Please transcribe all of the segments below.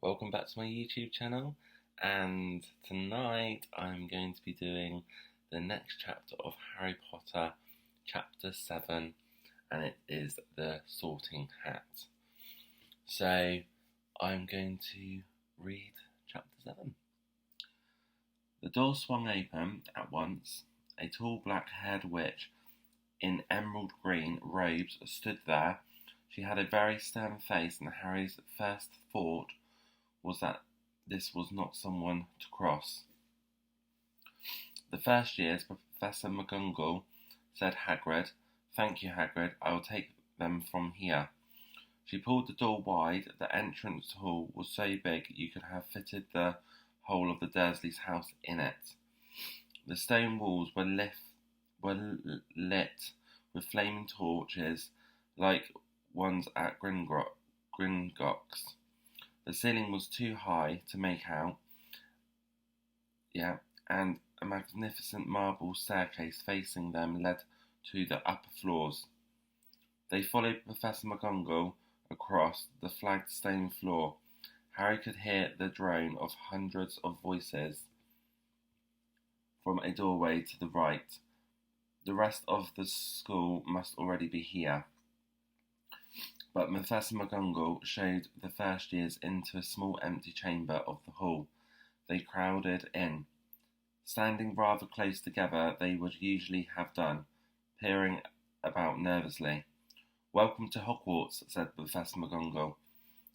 Welcome back to my YouTube channel, and tonight I'm going to be doing the next chapter of Harry Potter, chapter 7, and it is the Sorting Hat. So I'm going to read chapter 7. The door swung open at once. A tall black-haired witch in emerald green robes stood there. She had a very stern face, and Harry's first thought was that this was not someone to cross. The first years, Professor McGonagall, said Hagrid. "Thank you, Hagrid. I will take them from here." She pulled the door wide. The entrance hall was so big you could have fitted the whole of the Dursleys' house in it. The stone walls were lit with flaming torches like ones at Gringotts. The ceiling was too high to make out, and a magnificent marble staircase facing them led to the upper floors. They followed Professor McGonagall across the flagged stone floor. Harry could hear the drone of hundreds of voices from a doorway to the right. The rest of the school must already be here. But Professor McGonagall showed the first years into a small empty chamber of the hall. They crowded in. Standing rather close together, they would usually have done, peering about nervously. "Welcome to Hogwarts," said Professor McGonagall.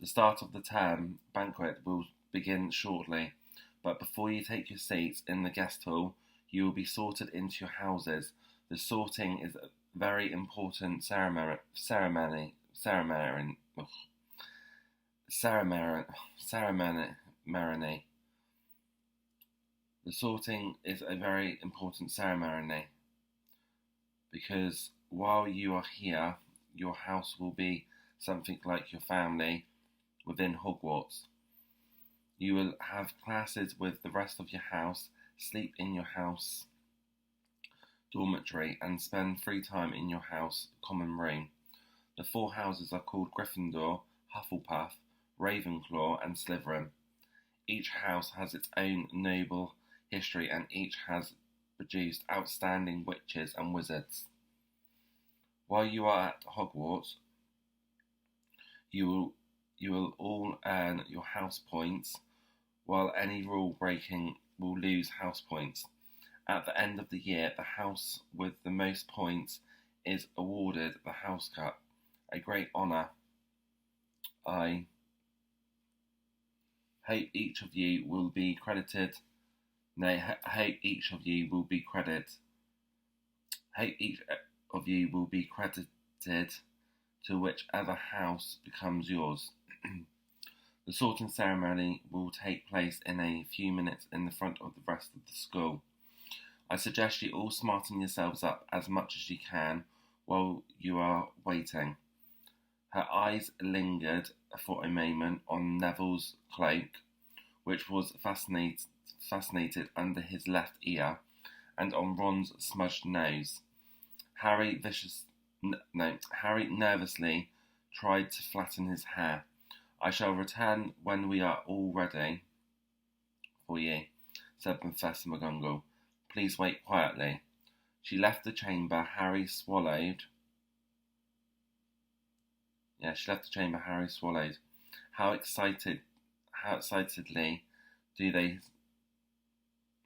"The start of the term banquet will begin shortly, but before you take your seats in the guest hall, you will be sorted into your houses. The sorting is a very important ceremony. The sorting is a very important ceremony because while you are here, your house will be something like your family within Hogwarts. You will have classes with the rest of your house, sleep in your house dormitory, and spend free time in your house common room. The 4 houses are called Gryffindor, Hufflepuff, Ravenclaw, and Slytherin. Each house has its own noble history, and each has produced outstanding witches and wizards. While you are at Hogwarts, you will all earn your house points, while any rule breaking will lose house points. At the end of the year, the house with the most points is awarded the House Cup, a great honour. I hope each of you will be credited. Hope each of you will be credited to whichever house becomes yours. The sorting ceremony will take place in a few minutes in the front of the rest of the school. I suggest you all smarten yourselves up as much as you can while you are waiting." Her eyes lingered for a moment on Neville's cloak, which was fascinated under his left ear, and on Ron's smudged nose. Harry nervously tried to flatten his hair. "I shall return when we are all ready for you," said Professor McGonagall. "Please wait quietly." She left the chamber. Harry swallowed. How excitedly do they?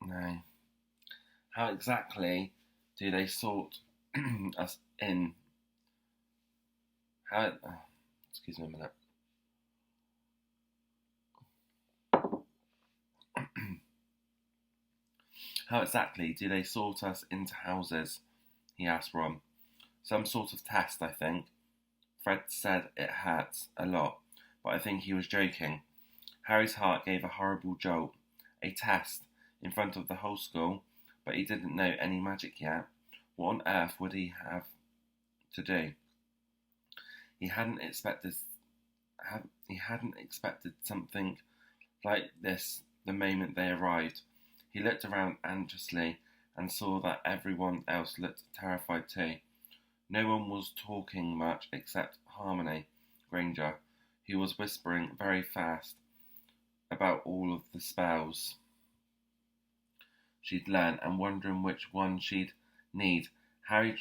No. How exactly do they sort us in? Excuse me a minute. How exactly do they sort us into houses? He asked Ron. "Some sort of test, I think." Fred said it hurts a lot, but I think he was joking. Harry's heart gave a horrible jolt. A test in front of the whole school, but he didn't know any magic yet. What on earth would he have to do? He hadn't expected something like this the moment they arrived. He looked around anxiously and saw that everyone else looked terrified too. No one was talking much except Hermione Granger, who was whispering very fast. about all of the spells she'd learned and wondering which one she'd need. Harry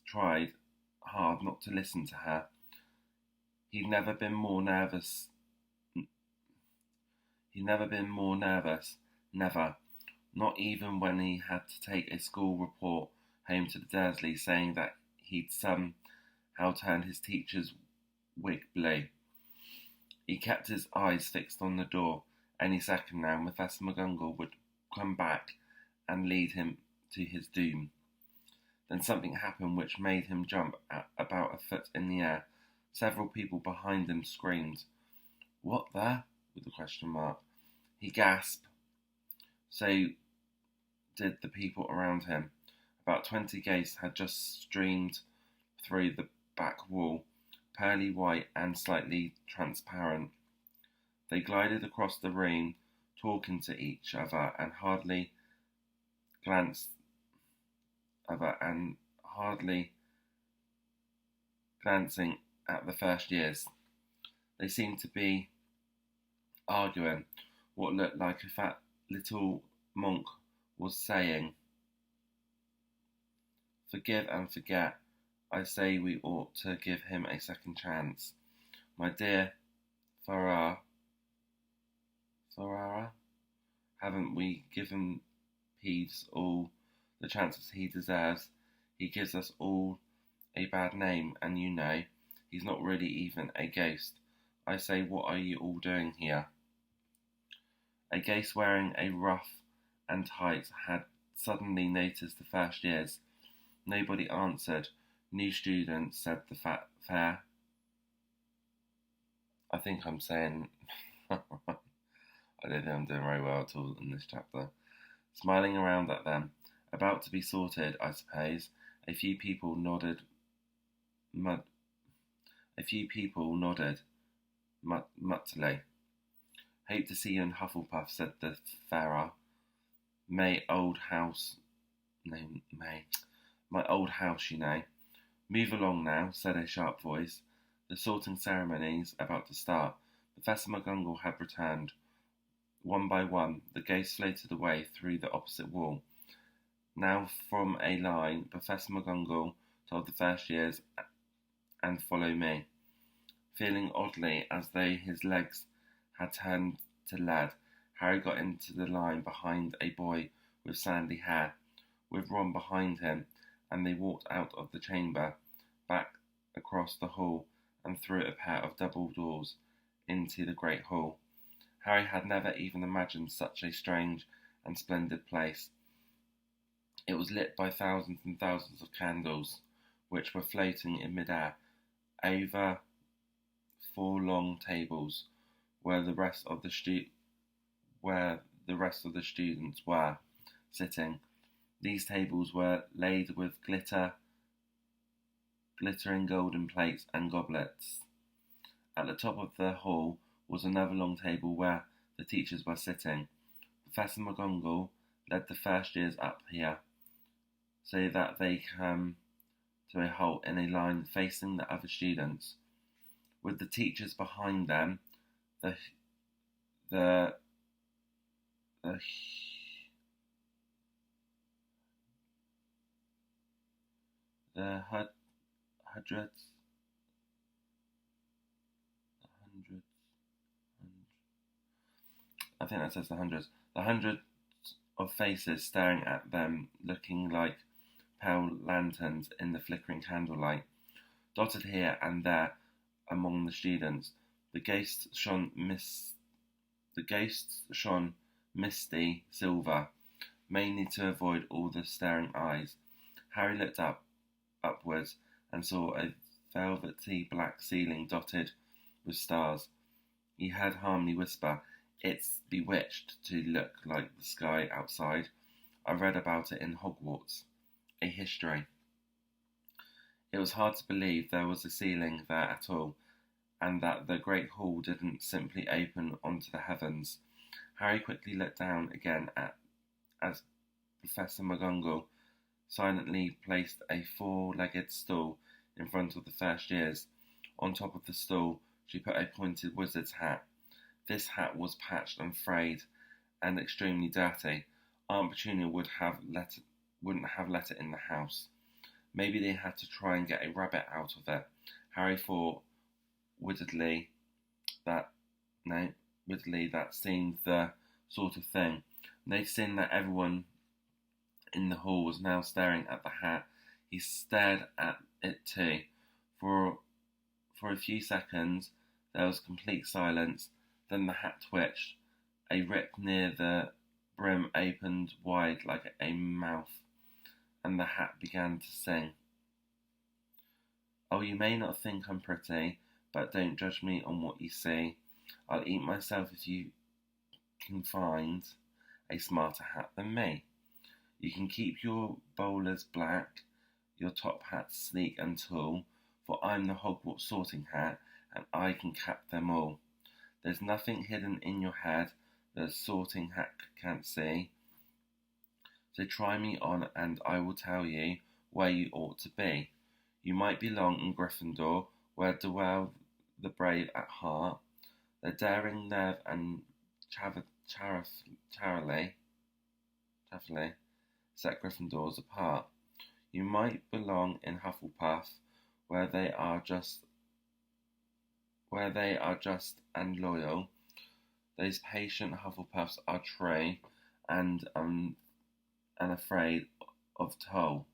tried hard not to listen to her. He'd never been more nervous. He'd never been more nervous. Never. Not even when he had to take a school report home to the Dursleys saying that he'd somehow turned his teacher's wig blue. He kept his eyes fixed on the door. Any second now, Professor McGonagall would come back and lead him to his doom. Then something happened which made him jump about a foot in the air. Several people behind him screamed. "What the?" with a question mark. He gasped. So did the people around him. About 20 ghosts had just streamed through the back wall, pearly white and slightly transparent. They glided across the room, talking to each other and hardly glancing at the first years. They seemed to be arguing. What looked like a fat little monk was saying, "Forgive and forget. I say we ought to give him a second chance. My dear Ferrara, haven't we given Peeves all the chances he deserves? He gives us all a bad name, and you know, he's not really even a ghost. I say, what are you all doing here?" A ghost wearing a ruff and tights had suddenly noticed the first years. Nobody answered. "New students," said the fair. I think I'm saying... I don't think I'm doing very well at all in this chapter. Smiling around at them. "About to be sorted, I suppose." A few people nodded muttily. "Hope to see you in Hufflepuff," said the Farrer. My old house, you know. "Move along now," said a sharp voice. The sorting ceremony's about to start. Professor McGonagall had returned. One by one, the ghosts floated away through the opposite wall. Now from a line, Professor McGonagall told the first years, "And follow me." Feeling oddly as though his legs had turned to lead, Harry got into the line behind a boy with sandy hair, with Ron behind him, and they walked out of the chamber, back across the hall, and through a pair of double doors into the great hall. Harry had never even imagined such a strange and splendid place. It was lit by thousands and thousands of candles, which were floating in mid-air over 4 long tables, where the rest of the students were sitting. These tables were laid with glittering golden plates and goblets. At the top of the hall was another long table where the teachers were sitting. Professor McGonagall led the first years up here, so that they came to a halt in a line facing the other students, with the teachers behind them. The hundreds of faces staring at them, looking like pale lanterns in the flickering candlelight. Dotted here and there among the students, the ghosts shone misty silver, mainly to avoid all the staring eyes. Harry looked upwards and saw a velvety black ceiling dotted with stars. He heard Harmony whisper, "It's bewitched to look like the sky outside. I read about it in Hogwarts. A history." It was hard to believe there was a ceiling there at all, and that the great hall didn't simply open onto the heavens. Harry quickly looked down again as Professor McGonagall silently placed a 4-legged stool in front of the first years. On top of the stool, she put a pointed wizard's hat. This hat was patched and frayed and extremely dirty. Aunt Petunia wouldn't have let it in the house. Maybe they had to try and get a rabbit out of it. Harry thought wittedly that no, wittedly that seemed the sort of thing. Noticing that everyone in the hall was now staring at the hat, he stared at it too. For a few seconds there was complete silence. Then the hat twitched. A rip near the brim opened wide like a mouth, and the hat began to sing. Oh, you may not think I'm pretty, but don't judge me on what you see. I'll eat myself if you can find a smarter hat than me. You can keep your bowlers black, your top hats sleek and tall, for I'm the Hogwarts sorting hat, and I can cap them all. There's nothing hidden in your head the sorting hat can't see. So try me on, and I will tell you where you ought to be. You might belong in Gryffindor, where dwell the brave at heart, the daring nerve and charily set Gryffindors apart. You might belong in Hufflepuff, where they are just and loyal. Those patient Hufflepuffs are true and unafraid of toll.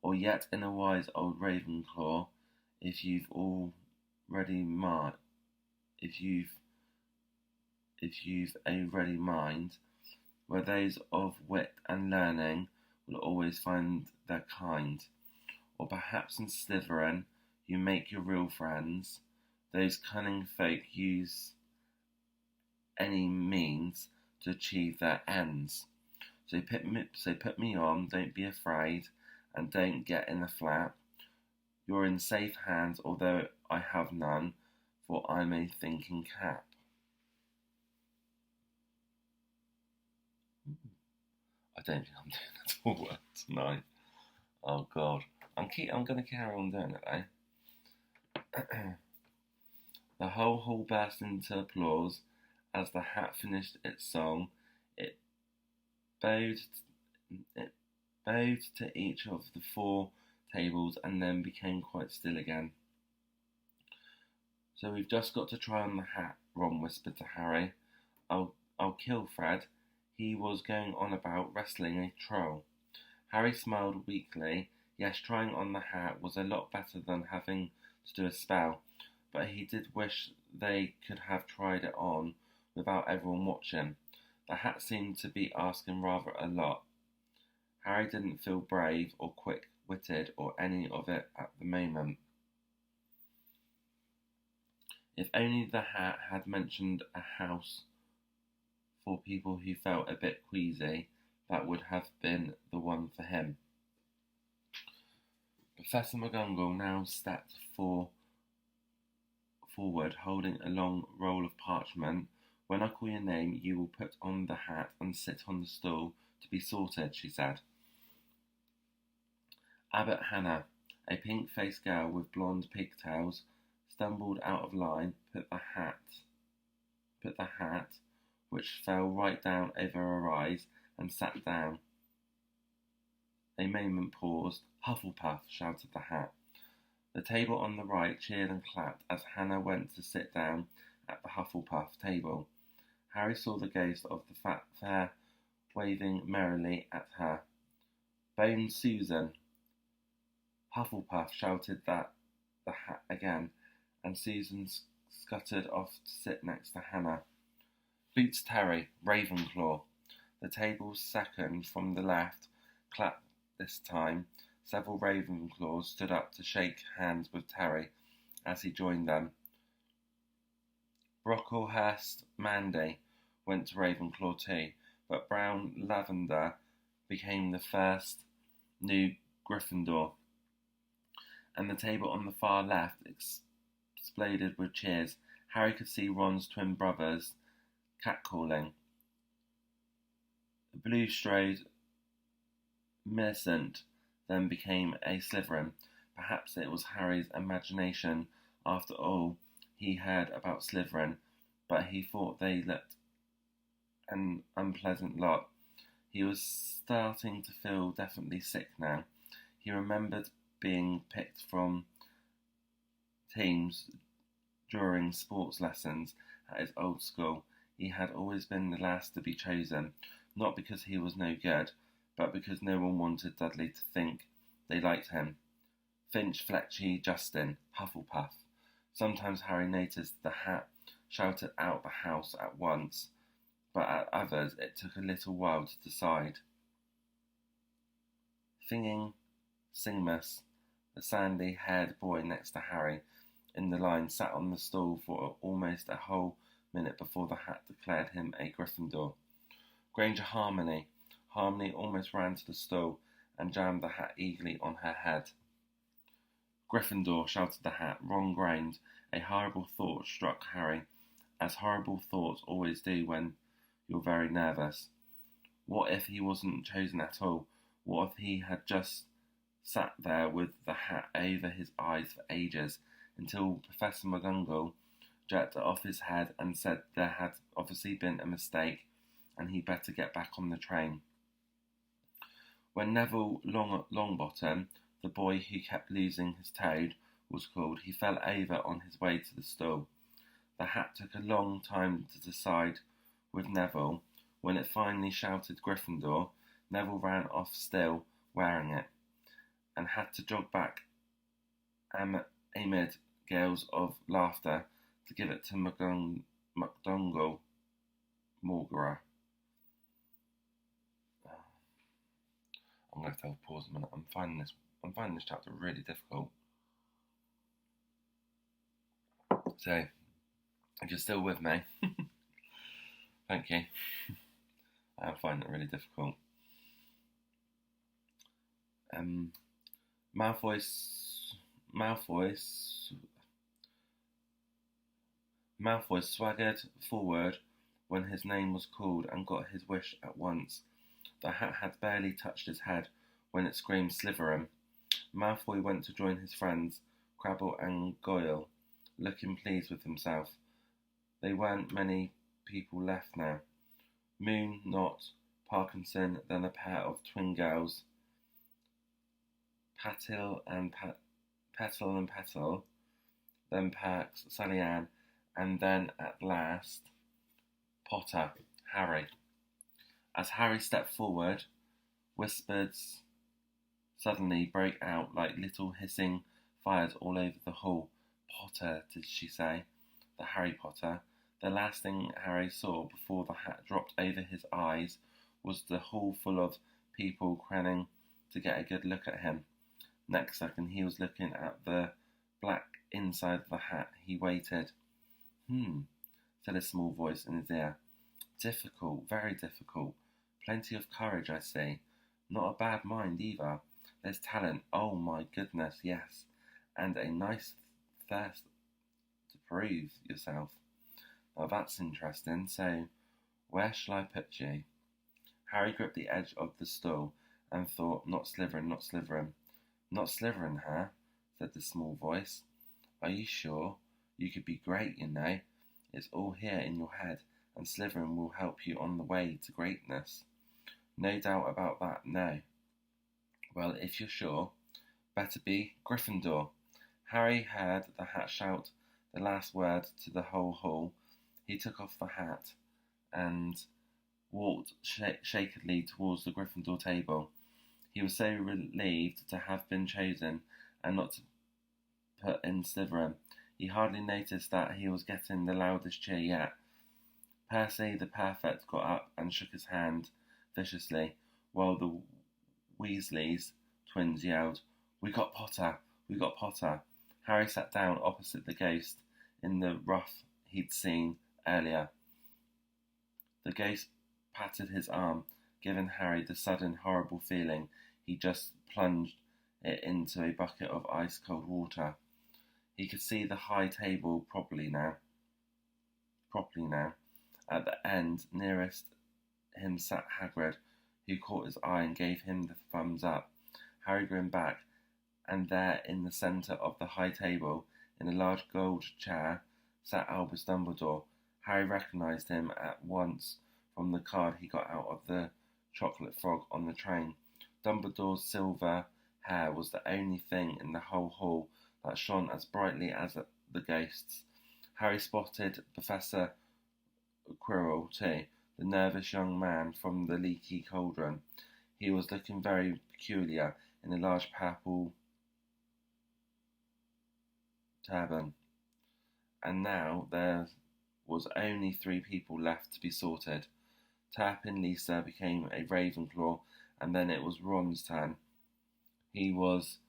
Or yet in a wise old Ravenclaw, if you've a ready mind, where those of wit and learning will always find their kind. Or perhaps in Slytherin you make your real friends. Those cunning folk use any means to achieve their ends. So put me on, don't be afraid, and don't get in a flap. You're in safe hands, although I have none, for I'm a thinking cap. I don't think I'm doing that all well tonight. Oh God, I'm going to carry on doing it though. The whole hall burst into applause as the hat finished its song. It bowed to each of the 4 tables and then became quite still again. So we've just got to try on the hat, Ron whispered to Harry. I'll kill Fred. He was going on about wrestling a troll. Harry smiled weakly. Yes, trying on the hat was a lot better than having to do a spell, but he did wish they could have tried it on without everyone watching. The hat seemed to be asking rather a lot. Harry didn't feel brave or quick-witted or any of it at the moment. If only the hat had mentioned a house for people who felt a bit queasy, that would have been the one for him. Professor McGonagall now stepped forward, holding a long roll of parchment. When I call your name, you will put on the hat and sit on the stool to be sorted, she said. Abbot Hannah, a pink-faced girl with blonde pigtails, stumbled out of line, put the hat, which fell right down over her eyes, and sat down. A moment paused. Hufflepuff, shouted the hat. The table on the right cheered and clapped as Hannah went to sit down at the Hufflepuff table. Harry saw the ghost of the fat fair waving merrily at her. Bones Susan! Hufflepuff shouted the hat again, and Susan scuttered off to sit next to Hannah. Boots Terry, Ravenclaw. The table's second from the left clapped this time. Several Ravenclaws stood up to shake hands with Terry as he joined them. Brocklehurst Mandy went to Ravenclaw too, but Brown Lavender became the first new Gryffindor, and the table on the far left exploded with cheers. Harry could see Ron's twin brothers catcalling. Bulstrode Millicent then became a Slytherin. Perhaps it was Harry's imagination after all he heard about Slytherin, but he thought they looked an unpleasant lot. He was starting to feel definitely sick now. He remembered being picked from teams during sports lessons at his old school. He had always been the last to be chosen, not because he was no good, but because no one wanted Dudley to think they liked him. Finch, Fletchy, Justin, Hufflepuff. Sometimes Harry noticed the hat shouted out the house at once, but at others it took a little while to decide. Singmus, the sandy-haired boy next to Harry in the line, sat on the stool for almost a whole minute before the hat declared him a Gryffindor. Granger Harmony almost ran to the stool and jammed the hat eagerly on her head. Gryffindor, shouted the hat. Ron groaned. A horrible thought struck Harry, as horrible thoughts always do when you're very nervous. What if he wasn't chosen at all? What if he had just sat there with the hat over his eyes for ages, until Professor McGonagall jerked it off his head and said there had obviously been a mistake and he'd better get back on the train. When Neville Longbottom, the boy who kept losing his toad, was called, he fell over on his way to the stool. The hat took a long time to decide with Neville. When it finally shouted Gryffindor, Neville ran off still wearing it, and had to jog back amid gales of laughter to give it to McDonald Morgara. I'm going to have to pause a minute. I'm finding this chapter really difficult. So, if you're still with me, thank you. I find it really difficult. Malfoy swaggered forward when his name was called and got his wish at once. The hat had barely touched his head when it screamed Slytherin. Malfoy went to join his friends, Crabble and Goyle, looking pleased with himself. There weren't many people left now. Moon, Knot, Parkinson, then a pair of twin girls, Petal and Petal, then Perks, Sally Ann, and then at last Potter, Harry. As Harry stepped forward, whispers suddenly broke out like little hissing fires all over the hall. Potter, did she say? The Harry Potter. The last thing Harry saw before the hat dropped over his eyes was the hall full of people craning to get a good look at him. Next second, he was looking at the black inside of the hat. He waited. Said a small voice in his ear. Difficult, very difficult. Plenty of courage, I see. Not a bad mind either. There's talent, oh my goodness, yes. And a nice thirst to prove yourself. Now that's interesting, so where shall I put you? Harry gripped the edge of the stool and thought, not Slytherin, not Slytherin. Not Slytherin, huh? Said the small voice. Are you sure? You could be great, you know. It's all here in your head, and Slytherin will help you on the way to greatness. No doubt about that, no. Well, if you're sure, better be Gryffindor. Harry heard the hat shout the last word to the whole hall. He took off the hat and walked shakily towards the Gryffindor table. He was so relieved to have been chosen and not to put in Slytherin. He hardly noticed that he was getting the loudest cheer yet. Percy the Perfect got up and shook his hand viciously, while the Weasleys twins yelled, "We got Potter! We got Potter!" Harry sat down opposite the ghost in the ruff he'd seen earlier. The ghost patted his arm, giving Harry the sudden horrible feeling he just plunged it into a bucket of ice-cold water. He could see the high table properly now. At the end, nearest him sat Hagrid, who caught his eye and gave him the thumbs up. Harry grinned back, and there in the centre of the high table, in a large gold chair, sat Albus Dumbledore. Harry recognised him at once from the card he got out of the chocolate frog on the train. Dumbledore's silver hair was the only thing in the whole hall that shone as brightly as the ghosts. Harry spotted Professor Quirrell too, the nervous young man from the leaky cauldron. He was looking very peculiar in a large purple turban. And now there was only 3 people left to be sorted. Turpin Lisa became a Ravenclaw, and then it was Ron's turn. He was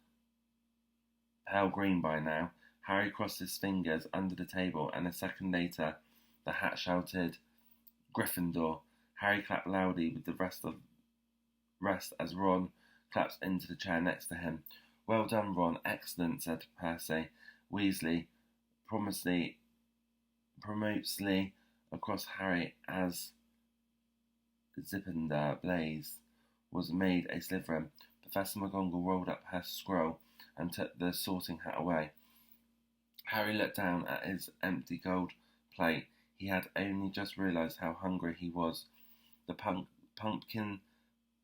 pale green by now. Harry crossed his fingers under the table, and a second later the hat shouted, "Gryffindor." Harry clapped loudly with the rest as Ron clapped into the chair next to him. "Well done, Ron. Excellent," said Percy Weasley promisely across Harry as Zipinder Blaze was made a Slytherin. Professor McGonagall rolled up her scroll and took the sorting hat away. Harry looked down at his empty gold plate. He had only just realised how hungry he was. The pumpkin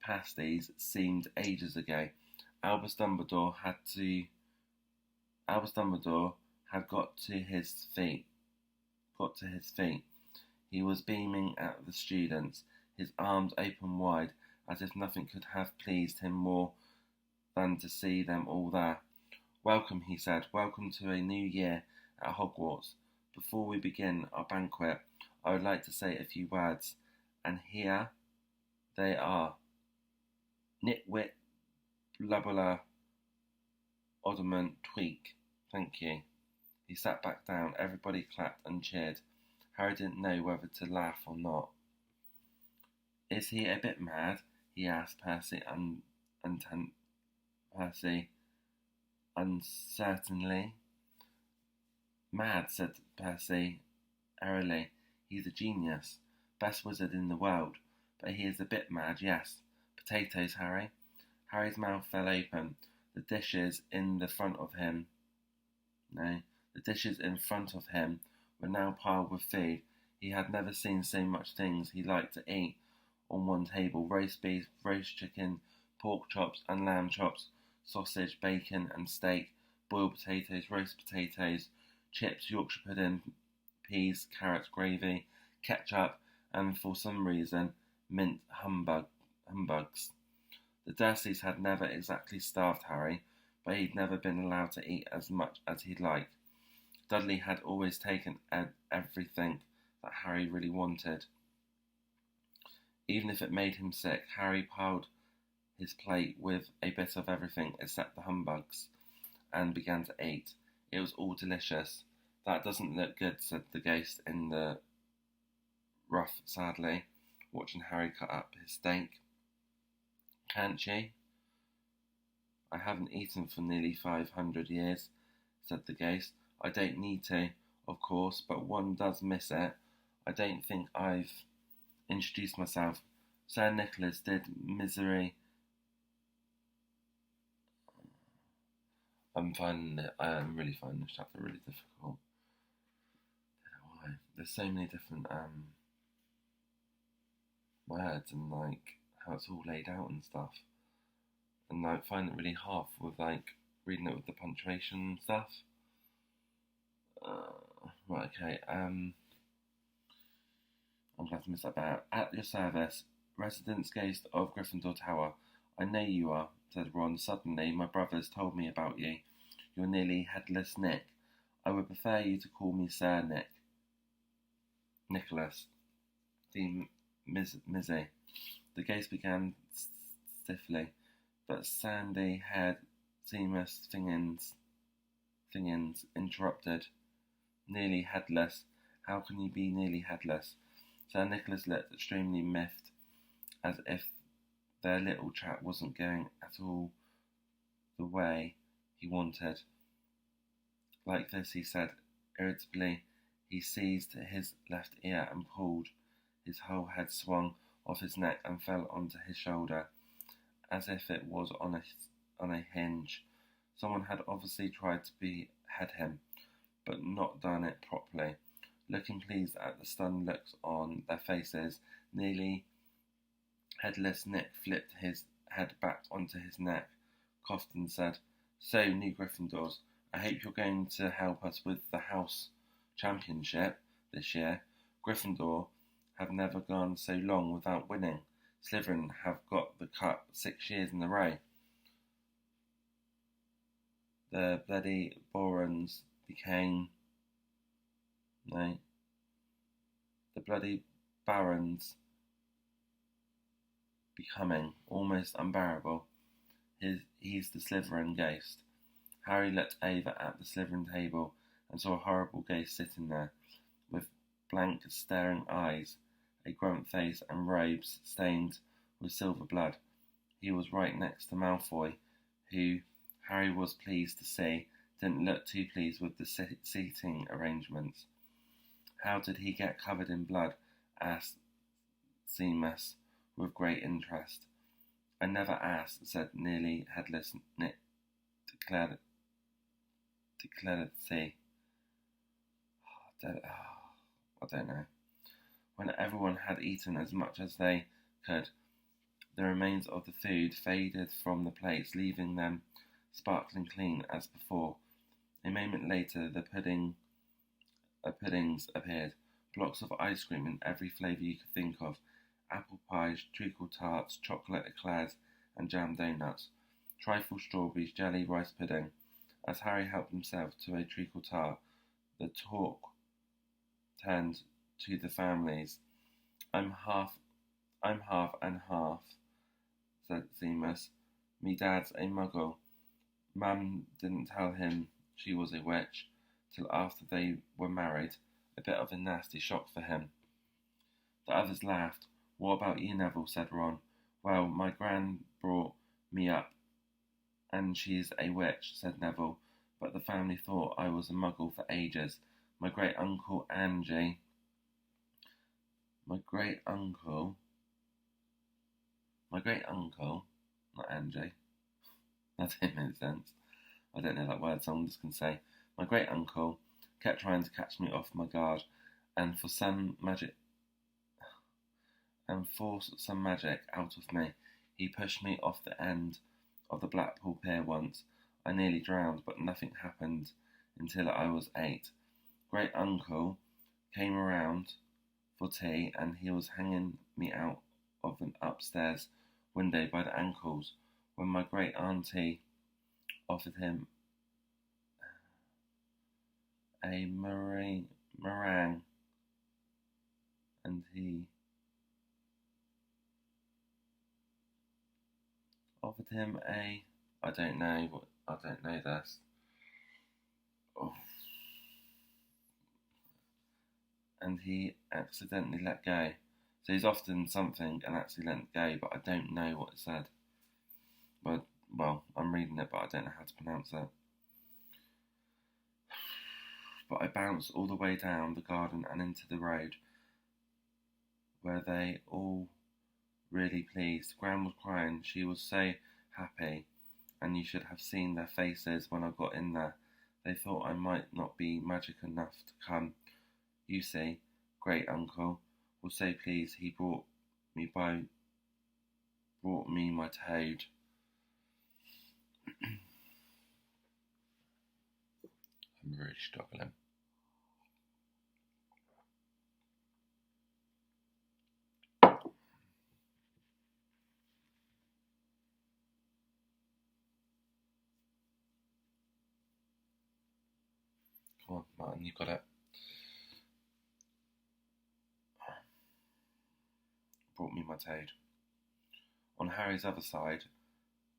pasties seemed ages ago. Albus Dumbledore had got to his feet. He was beaming at the students, his arms open wide, as if nothing could have pleased him more than to see them all there. "Welcome," he said. "Welcome to a new year at Hogwarts. Before we begin our banquet, I would like to say a few words, and here they are. Nitwit, Blubbler, Oddment, Tweak. Thank you." He sat back down. Everybody clapped and cheered. Harry didn't know whether to laugh or not. "Is he a bit mad?" he asked Percy uncertainly. "Mad," said Percy airily. "He's a genius. Best wizard in the world. But he is a bit mad, yes. Potatoes, Harry." Harry's mouth fell open. The dishes in front of him were now piled with food. He had never seen so much things he liked to eat on one table: roast beef, roast chicken, pork chops and lamb chops, sausage, bacon and steak, boiled potatoes, roast potatoes, chips, Yorkshire pudding, peas, carrots, gravy, ketchup, and for some reason, mint humbugs. The Dursleys had never exactly starved Harry, but he'd never been allowed to eat as much as he'd liked. Dudley had always taken everything that Harry really wanted. Even if it made him sick, Harry piled his plate with a bit of everything except the humbugs, and began to eat. It was all delicious. "That doesn't look good," said the ghost in the ruff sadly, watching Harry cut up his steak. "Can't you?" "I haven't eaten for nearly 500 years, said the ghost. "I don't need to, of course, but one does miss it. I don't think I've introduced myself. Sir Nicholas did misery." I'm really finding this chapter really difficult. I don't know why. There's so many different words and how it's all laid out and stuff. And I find it really hard with reading it with the punctuation and stuff. Right, okay. I'm glad to miss that bit. "At your service, Residence Ghost of Gryffindor Tower." "I know you are," said Ron. "Suddenly, my brothers told me about you. You're nearly headless Nick. I would prefer you to call me Sir Nicholas. The Mizzy." The ghost began stiffly, but sandy-haired Seamus Fingins interrupted. "Nearly headless? How can you be nearly headless?" Sir Nicholas looked extremely miffed, as if their little chat wasn't going at all the way he wanted. "Like this," he said irritably. He seized his left ear and pulled. His whole head swung off his neck and fell onto his shoulder, as if it was on a hinge. Someone had obviously tried to behead him, but not done it properly. Looking pleased at the stunned looks on their faces, nearly headless Nick flipped his head back onto his neck, coughed and said, "So, new Gryffindors, I hope you're going to help us with the house championship this year. Gryffindor have never gone so long without winning. Slytherin have got the cup 6 years in a row. The bloody Barons became... No. The bloody Barons becoming almost unbearable. He's the Slytherin ghost." Harry looked over at the Slytherin table and saw a horrible ghost sitting there, with blank, staring eyes, a grunt face, and robes stained with silver blood. He was right next to Malfoy, who, Harry was pleased to see, didn't look too pleased with the seating arrangements. "How did he get covered in blood?" asked Seamus with great interest. "I never asked," said nearly headless Nick declared I don't know. When everyone had eaten as much as they could, the remains of the food faded from the plates, leaving them sparkling clean as before. A moment later, the puddings appeared, blocks of ice cream in every flavour you could think of, apple pies, treacle tarts, chocolate eclairs, and jam donuts, trifle strawberries, jelly, rice pudding. As Harry helped himself to a treacle tart, the talk turned to the families. I'm half and half," said Seamus. "Me dad's a muggle. Mum didn't tell him she was a witch till after they were married. A bit of a nasty shock for him." The others laughed. "What about you, Neville?" said Ron. "Well, my gran brought me up, and she's a witch," said Neville, "but the family thought I was a muggle for ages. My great-uncle, not Angie, that didn't make sense. I don't know that word, so I'm just going to say, my great-uncle kept trying to catch me off my guard, and force some magic out of me. He pushed me off the end of the Blackpool Pier once. I nearly drowned, but nothing happened until I was 8. Great-uncle came around for tea, and he was hanging me out of an upstairs window by the ankles when my great-auntie offered him a meringue, and he offered him a... I don't know this. Oh. And he accidentally let go. So he's often something and accidentally let go, but I don't know what it said. But, well, I'm reading it, but I don't know how to pronounce it. But I bounced all the way down the garden and into the road, where they all really pleased. Gran was crying. She was so happy, and you should have seen their faces when I got in there. They thought I might not be magic enough to come. You see, great-uncle was so pleased he brought me my toad. I'm really struggling. Come on, Martin, you got it. Brought me my toad. On Harry's other side,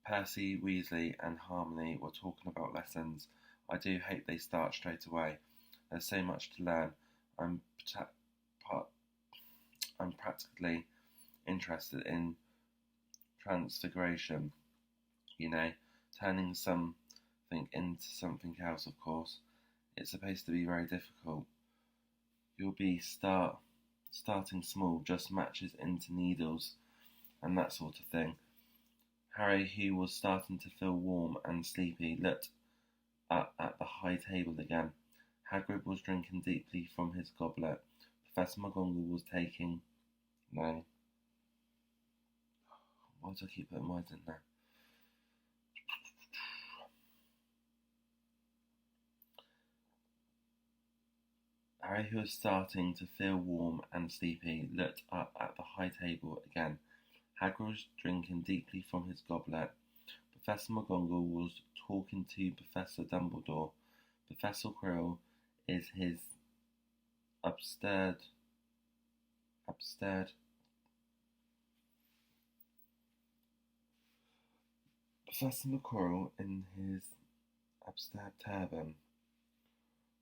Percy, Weasley and Hermione were talking about lessons. I do hope they start straight away. There's so much to learn. I'm practically interested in transfiguration, turning something into something else, of course. It's supposed to be very difficult. You'll be starting small, just matches into needles and that sort of thing. Harry, who was starting to feel warm and sleepy, looked up at the high table again. Hagrid was drinking deeply from his goblet. Professor McGonagall was taking... No. Why do I keep putting words in there? Harry, who was starting to feel warm and sleepy, looked up at the high table again. Hagrid was drinking deeply from his goblet. Professor McGonagall was talking to Professor Dumbledore. Professor Quirrell is his upstairs. Professor McQuirrell, in his upstairs turban,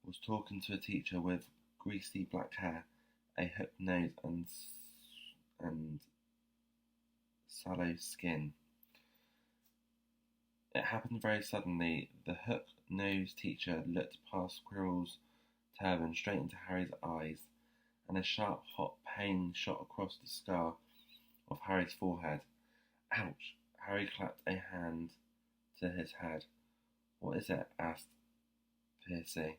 was talking to a teacher with greasy black hair, a hooked nose, and sallow skin. It happened very suddenly. The hook-nosed teacher looked past Quirrell's turban straight into Harry's eyes, and a sharp, hot pain shot across the scar of Harry's forehead. Ouch! Harry clapped a hand to his head. What is it? Asked Percy.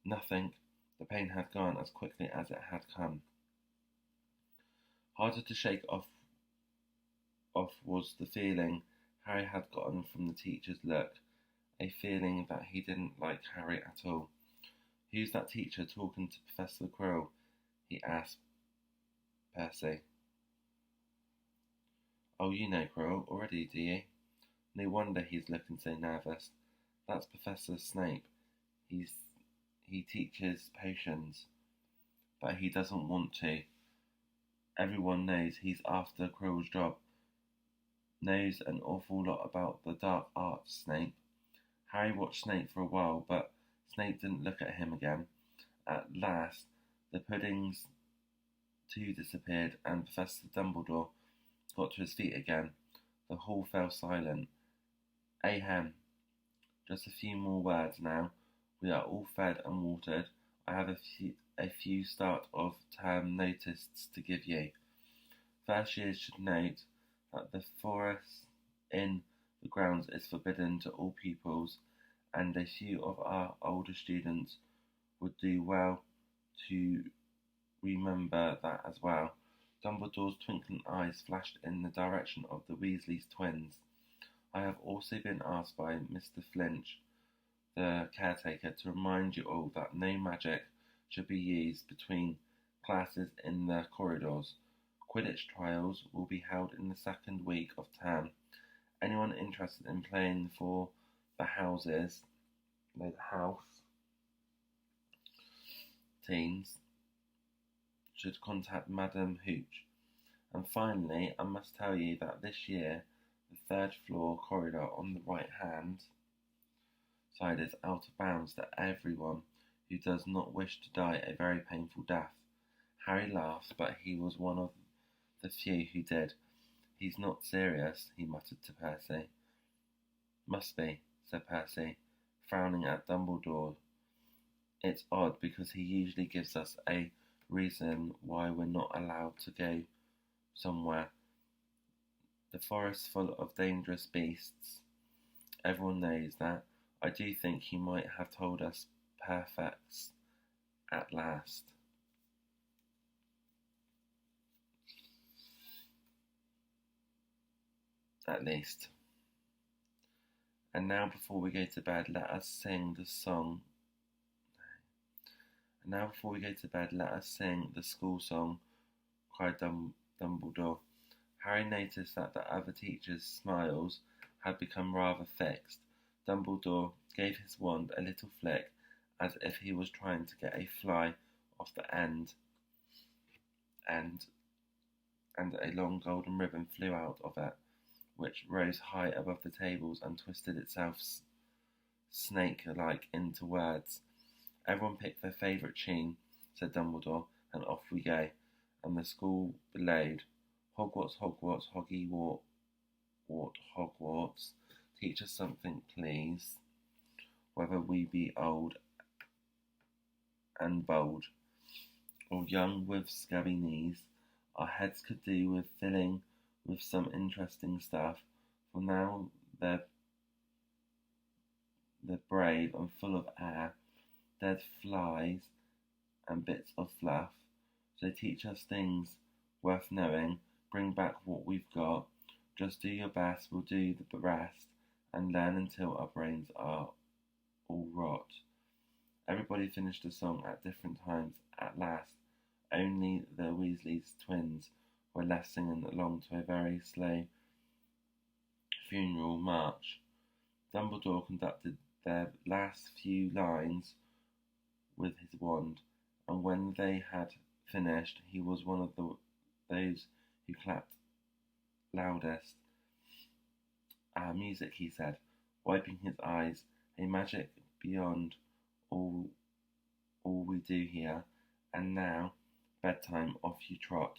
Nothing. The pain had gone as quickly as it had come. Harder to shake off was the feeling Harry had gotten from the teacher's look, a feeling that he didn't like Harry at all. Who's that teacher talking to Professor Quirrell? He asked Percy. Oh, you know Quirrell already, do you? No wonder he's looking so nervous. That's Professor Snape. He teaches potions, but he doesn't want to. Everyone knows he's after Quirrell's job. Knows an awful lot about the dark arts, Snape. Harry watched Snape for a while, but Snape didn't look at him again. At last, the puddings too disappeared, and Professor Dumbledore got to his feet again. The hall fell silent. Ahem. Just a few more words now. We are all fed and watered. I have a few start of term notices to give you. First years should note that the forest in the grounds is forbidden to all pupils, and a few of our older students would do well to remember that as well. Dumbledore's twinkling eyes flashed in the direction of the Weasley twins. I have also been asked by Mr. Flinch, the caretaker, to remind you all that no magic should be used between classes in the corridors. Quidditch trials will be held in the second week of term. Anyone interested in playing for the house teams should contact Madame Hooch. And finally, I must tell you that this year, the third floor corridor on the right-hand side is out of bounds to everyone who does not wish to die a very painful death. Harry laughed, but he was one of the few who did. He's not serious, he muttered to Percy. Must be, said Percy, frowning at Dumbledore. It's odd, because he usually gives us a reason why we're not allowed to go somewhere. The forest's full of dangerous beasts. Everyone knows that. I do think he might have told us perfects at last. At least. And now before we go to bed, let us sing the song. And now before we go to bed, let us sing the school song, cried Dumbledore. Harry noticed that the other teachers' smiles had become rather fixed. Dumbledore gave his wand a little flick, as if he was trying to get a fly off the end, and a long golden ribbon flew out of it, which rose high above the tables and twisted itself snake-like into words. Everyone picked their favourite tune, said Dumbledore, and off we go. And the school bellowed, Hogwarts, Hogwarts, Hoggy Wart, Hogwarts, teach us something, please, whether we be old and bold, or young with scabby knees. Our heads could do with filling with some interesting stuff, for now they're brave and full of air. dead flies and bits of fluff. So teach us things worth knowing, bring back what we've got. Just do your best, we'll do the rest, and learn until our brains are all rot. Everybody finished the song at different times. At last, only the Weasley's twins were left singing along to a very slow funeral march. Dumbledore conducted their last few lines with his wand, and when they had finished, he was one of those who clapped loudest. Ah, music, he said, wiping his eyes, a magic beyond all we do here. And now, bedtime, off you trot.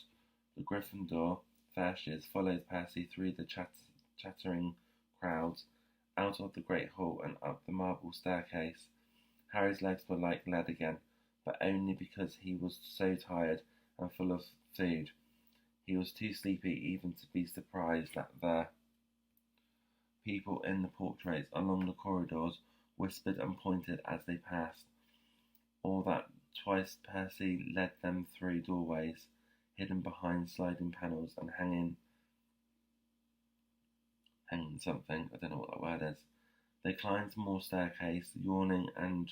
The Gryffindor first years followed Percy through the chattering crowds, out of the great hall and up the marble staircase. Harry's legs were like lead again, but only because he was so tired and full of food. He was too sleepy even to be surprised at the people in the portraits along the corridors whispered and pointed as they passed, or that twice Percy led them through doorways, hidden behind sliding panels and hanging something, I don't know what that word is. They climbed more staircase, yawning and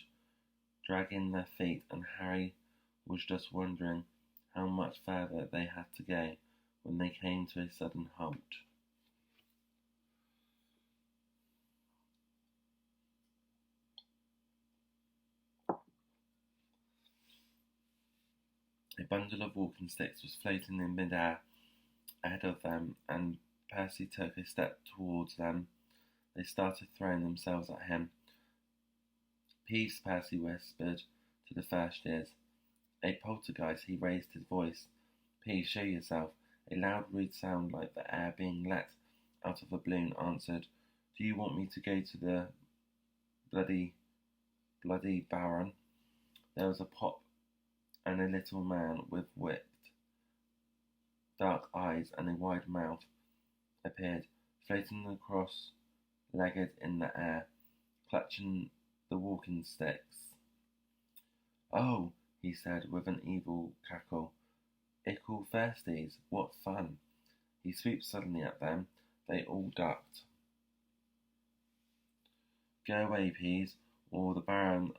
dragging their feet, and Harry was just wondering how much further they had to go when they came to a sudden halt. A bundle of walking sticks was floating in mid-air ahead of them, and Percy took a step towards them. They started throwing themselves at him. Peace, Percy whispered to the first years. A poltergeist, he raised his voice. Peace, show yourself. A loud, rude sound like the air being let out of a balloon answered. Do you want me to go to the bloody Baron? There was a pop, and a little man with whipped dark eyes and a wide mouth appeared, floating cross-legged in the air, clutching the walking sticks. Oh, he said with an evil cackle. Ickle thirsties, what fun! He swooped suddenly at them. They all ducked. Go away, Peas, or the Baron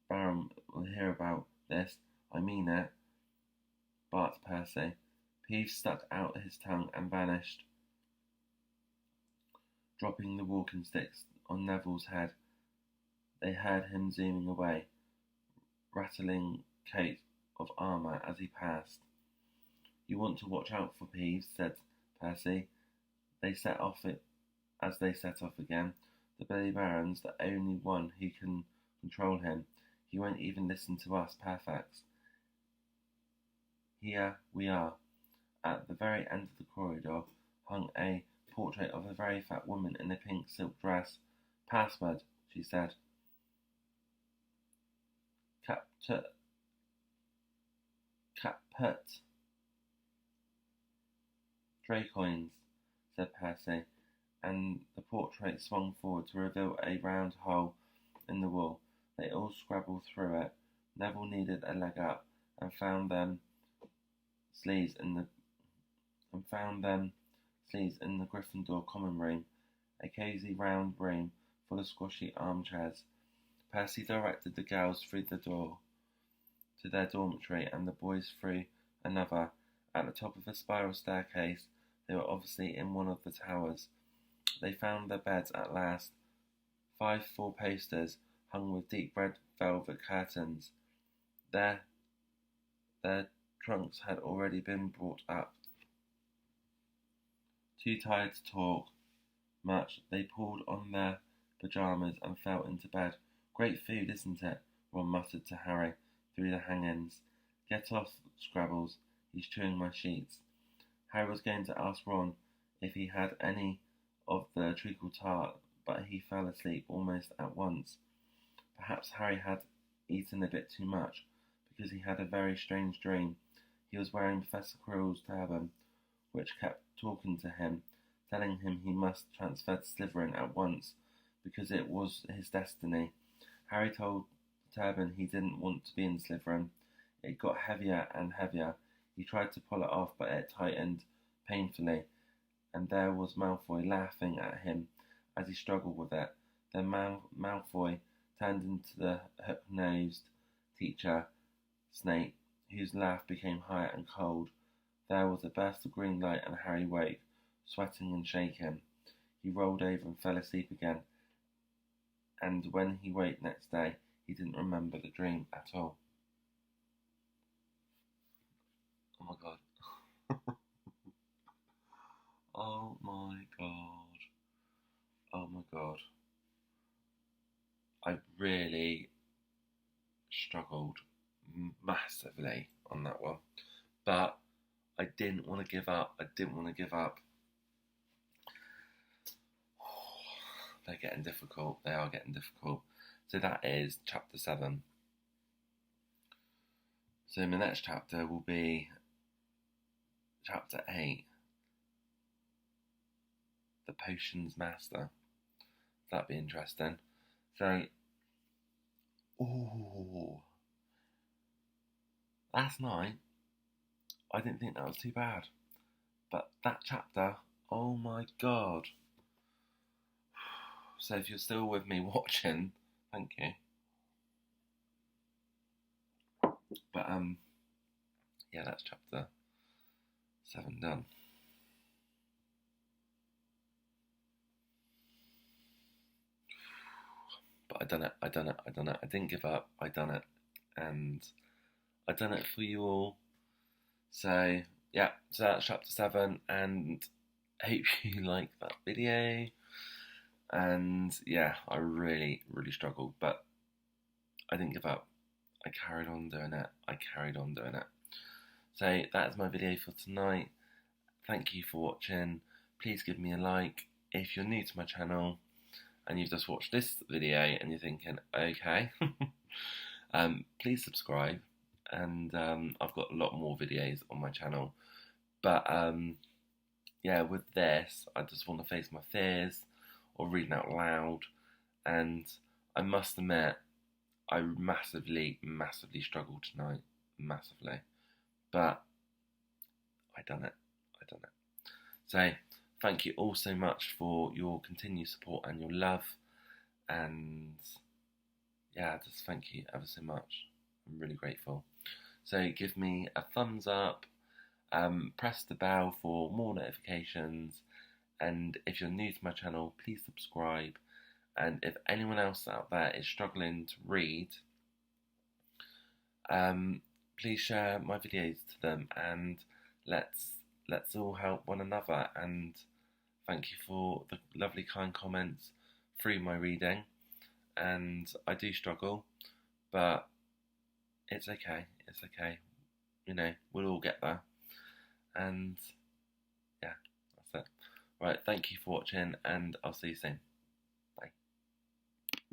will hear about this. I mean it, barked Percy. Peeves stuck out his tongue and vanished, dropping the walking sticks on Neville's head. They heard him zooming away, rattling coat of armour as he passed. You want to watch out for Peeves, said Percy. As they set off again. The Bloody Baron's the only one who can control him. He won't even listen to us perfects. Here we are. At the very end of the corridor hung a portrait of a very fat woman in a pink silk dress. Password, she said. Caput, Dracoins, said Percy, and the portrait swung forward to reveal a round hole in the wall. They all scrabbled through it. Neville needed a leg up and found them sleeves in the Gryffindor common room, a cosy round room full of squashy armchairs. Percy directed the girls through the door to their dormitory and the boys through another. At the top of a spiral staircase, they were obviously in one of the towers. They found their beds at last, 5 four-posters hung with deep red velvet curtains. Their trunks had already been brought up. Too tired to talk much, they pulled on their pyjamas and fell into bed. Great food, isn't it? Ron muttered to Harry through the hang-ins. Get off, Scrabbles. He's chewing my sheets. Harry was going to ask Ron if he had any of the treacle tart, but he fell asleep almost at once. Perhaps Harry had eaten a bit too much, because he had a very strange dream. He was wearing Professor Quirrell's turban, which kept talking to him, telling him he must transfer to Slytherin at once, because it was his destiny. Harry told turban he didn't want to be in Slytherin. It got heavier and heavier. He tried to pull it off, but it tightened painfully, and there was Malfoy laughing at him as he struggled with it. Then Malfoy turned into the hook-nosed teacher, Snape, whose laugh became higher and cold. There was a burst of green light, and Harry woke, sweating and shaking. He rolled over and fell asleep again, and when he woke next day, he didn't remember the dream at all. Oh my god. Oh my god. Oh my god. I really struggled massively on that one. But I didn't want to give up. They're getting difficult. They are getting difficult. So that is chapter 7. So my next chapter will be chapter 8. The Potions Master. That'd be interesting. So, last night, I didn't think that was too bad. But that chapter, oh my god. So if you're still with me watching, thank you. But, yeah, that's chapter 7 done. But I done it. I didn't give up. I done it. And I done it for you all. So, yeah, so that's chapter 7. And I hope you like that video. And, yeah, I really, really struggled. But I didn't give up. I carried on doing it. So, that is my video for tonight. Thank you for watching. Please give me a like. If you're new to my channel and you've just watched this video and you're thinking, okay, please subscribe. And I've got a lot more videos on my channel. But yeah, with this, I just want to face my fears or reading out loud. And I must admit, I massively struggled tonight. Massively. But I done it. So, thank you all so much for your continued support and your love. And yeah, just thank you ever so much. I'm really grateful. So give me a thumbs up, press the bell for more notifications, and if you're new to my channel, please subscribe. And if anyone else out there is struggling to read, please share my videos to them, and let's all help one another. And thank you for the lovely kind comments through my reading. And I do struggle, but it's okay. You know, we'll all get there. And yeah, that's it. Right, thank you for watching, and I'll see you soon.